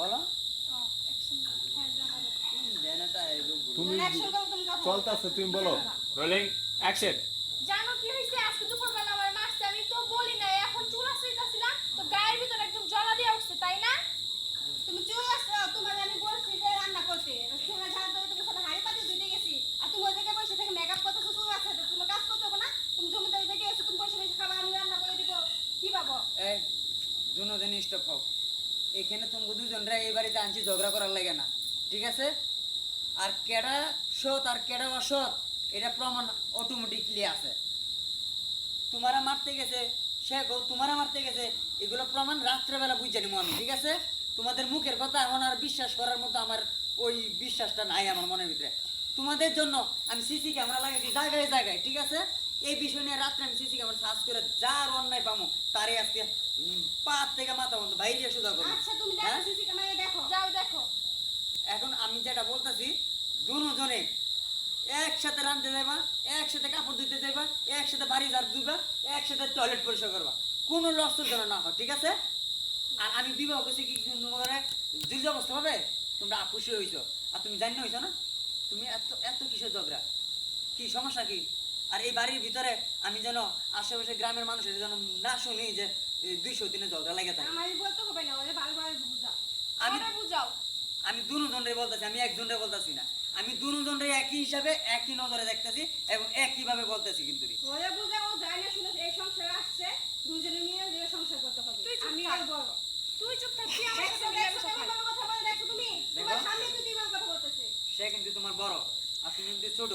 বলো তুমি চলতেছে, তুমি বলো। Rolling action. জানো কি হইছে আজকে দুপুরবেলা আমার মারছে, আমি তো বলি না, এখন চুলা সুইতাছিলাম তো গায়ের ভিতর একদম জ্বলা দিয়ে উঠছে, তাই না? তুমি চলে আসছো, তোমার আমি বলছি যে রান্না করতে, সেখানে ঝাড় ধরে তুমি সাথে হাড়ি পাতি ধুইতে গেছি, আর তুমি ওই জায়গায় বসে থেকে মেকআপ করতেছো, চুল আছে তোমার কাজ করতে হবে না? তুমি জমিতে ওই জায়গায় এসে তুমি বসে বসে খাবার আমি রান্না করে দিব, কি পাবো? এই দুজন স্টপ হও। এখানে তুমি দুজনরা এই বাড়িতে আনছি ঝগড়া করার লাগে না, ঠিক আছে? আর কেডা সৎ আর কেডা অসৎ এটা প্রমাণ অটোমেটিকলি আছে। তোমারা মারতে গেছে, সে তোমারা মারতে গেছে, এগুলো প্রমাণ রাত্রেবেলা বুঝে নিবো আমি, ঠিক আছে? তোমাদের মুখের কথা এখন আর বিশ্বাস করার মতো আমার ওই বিশ্বাসটা নাই আমার মনের ভিতরে। তোমাদের জন্য আমি সিসি ক্যামেরা লাগাইছি জায়গায় জায়গায়, ঠিক আছে? এই বিষয় নিয়ে রাত্রে আমি সিসি ক্যামেরা সার্চ করে যার অন্যায় পাবো তারে আজকে পা থেকে মাথা বন্ধ বাইরে সুদা করবো। আচ্ছা তুমি দেখো, সিসি ক্যামেরা দেখো, যাও দেখো। এখন আমি যেটা বলতেছি, দুজনে একসাথে রাঁধতে যাইবা, একসাথে কাপড় ধুতে যাইবা, একসাথে বাড়ি ঝাড় দিবা, একসাথে টয়লেট পরিষ্কার করবা, কোনো লসের যেন না হয়, ঠিক আছে? আর আমি বিবাহ করছি কি তোমার দুর্য অবস্থা হবে? তোমরা আপুষি হইছো আর তুমি জানি হইছো না? তুমি এত এত কিসের ঝগড়া, কি সমস্যা কি? আর এই বাড়ির ভিতরে আমি যেন আশেপাশে গ্রামের মানুষের যেন না শুনি যে 200-3 ঝগড়া লাগে থাকে। আমারই বলতে হবে না, ওরে বারবার বুঝাও। আমি ওটা বুঝাও। আমি দুজনরে বলতেছি, আমি একজনরে বলতেছি না, আমি দুজনরে একই হিসাবে একই নজরে দেখতেছি এবং একই ভাবে বলতেছি। কিন্তু ওরে বুঝাও, যায় না শুনে এই সংসারে আসছে, দুজনে নিয়ে যে সংসার করতে হবে। তুই চুপ আমি থাক। আর বড়। তুই চুপ থাক, তুই আমার দেখছো, সাথে দেখছো মিলামিশা কেমন থাক। ভাবে কথা বলে, দেখছো তুমি? দেখো। তোমার সামনে তো দিবার কথা বলতেছে। সে কিন্তু তোমার বড় আর তুমি কিন্তু ছোট।